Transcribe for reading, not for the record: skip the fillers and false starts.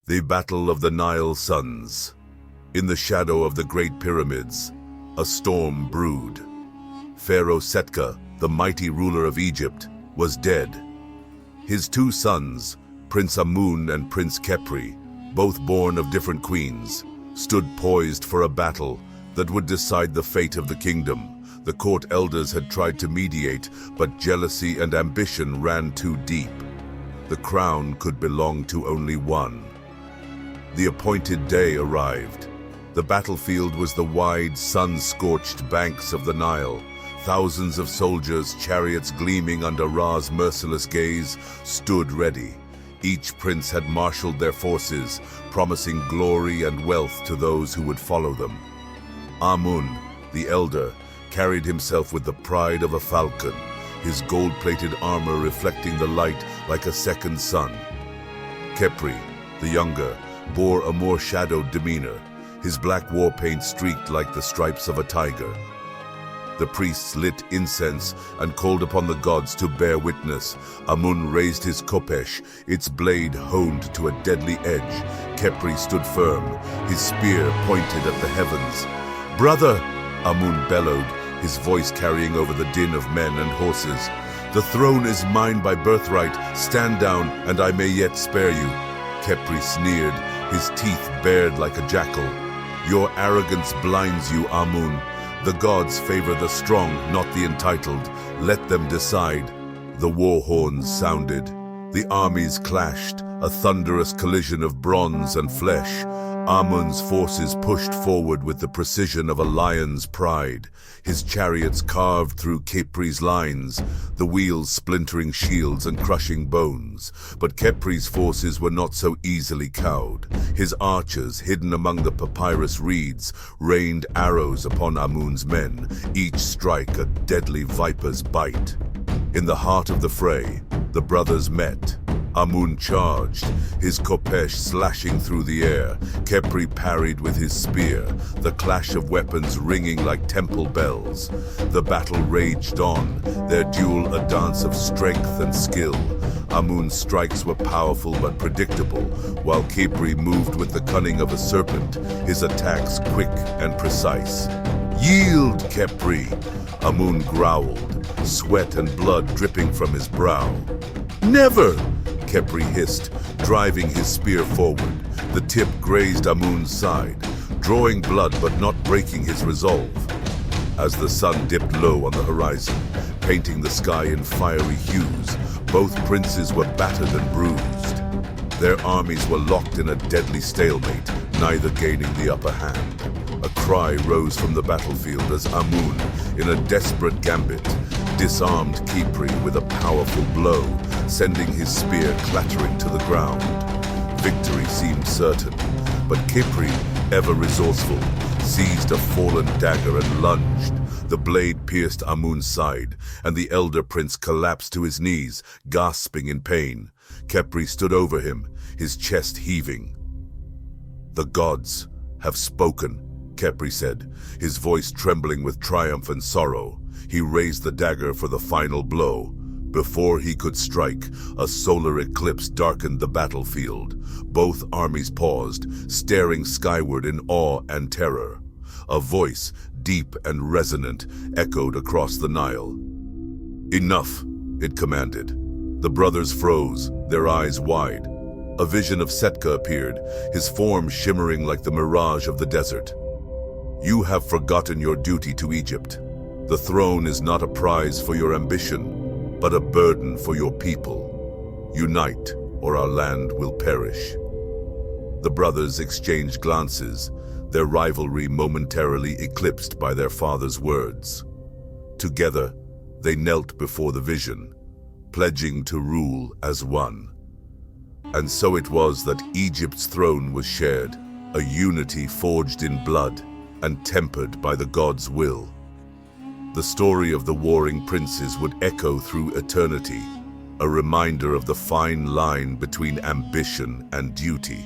The Battle of the Nile Sons. In the shadow of the Great Pyramids, a storm brewed. Pharaoh Setka, the mighty ruler of Egypt, was dead. His two sons, Prince Amun and Prince Khepri, both born of different queens, stood poised for a battle that would decide the fate of the kingdom. The court elders had tried to mediate, but jealousy and ambition ran too deep. The crown could belong to only one. The appointed day arrived. The battlefield was the wide, sun-scorched banks of the Nile. Thousands of soldiers, chariots gleaming under Ra's merciless gaze, stood ready. Each prince had marshaled their forces, promising glory and wealth to those who would follow them. Amun, the elder, carried himself with the pride of a falcon, his gold-plated armor reflecting the light like a second sun. Khepri, the younger, bore a more shadowed demeanor, his black war paint streaked like the stripes of a tiger. The priests lit incense and called upon the gods to bear witness. Amun raised his khopesh, its blade honed to a deadly edge. Khepri stood firm, his spear pointed at the heavens. "Brother!" Amun bellowed, his voice carrying over the din of men and horses. "The throne is mine by birthright. Stand down, and I may yet spare you." Khepri sneered, his teeth bared like a jackal. "Your arrogance blinds you, Amun. The gods favor the strong, not the entitled. Let them decide." The war horns sounded. The armies clashed, a thunderous collision of bronze and flesh. Amun's forces pushed forward with the precision of a lion's pride. His chariots carved through Khepri's lines, the wheels splintering shields and crushing bones. But Khepri's forces were not so easily cowed. His archers, hidden among the papyrus reeds, rained arrows upon Amun's men, each strike a deadly viper's bite. In the heart of the fray, the brothers met. Amun charged, his khopesh slashing through the air. Khepri parried with his spear, the clash of weapons ringing like temple bells. The battle raged on, their duel a dance of strength and skill. Amun's strikes were powerful but predictable, while Khepri moved with the cunning of a serpent, his attacks quick and precise. "Yield, Khepri!" Amun growled, sweat and blood dripping from his brow. "Never!" Khepri hissed, driving his spear forward. The tip grazed Amun's side, drawing blood but not breaking his resolve. As the sun dipped low on the horizon, painting the sky in fiery hues, both princes were battered and bruised. Their armies were locked in a deadly stalemate, neither gaining the upper hand. A cry rose from the battlefield as Amun, in a desperate gambit, disarmed Khepri with a powerful blow, sending his spear clattering to the ground. Victory seemed certain, but Khepri, ever resourceful, seized a fallen dagger and lunged. The blade pierced Amun's side, and the elder prince collapsed to his knees, gasping in pain. Khepri stood over him, his chest heaving. "The gods have spoken," Khepri said, his voice trembling with triumph and sorrow. He raised the dagger for the final blow. Before he could strike, a solar eclipse darkened the battlefield. Both armies paused, staring skyward in awe and terror. A voice, deep and resonant, echoed across the Nile. "Enough," it commanded. The brothers froze, their eyes wide. A vision of Setka appeared, his form shimmering like the mirage of the desert. "You have forgotten your duty to Egypt. The throne is not a prize for your ambition, but a burden for your people. Unite, or our land will perish." The brothers exchanged glances, their rivalry momentarily eclipsed by their father's words. Together, they knelt before the vision, pledging to rule as one. And so it was that Egypt's throne was shared, a unity forged in blood and tempered by the gods' will. The story of the warring princes would echo through eternity, a reminder of the fine line between ambition and duty.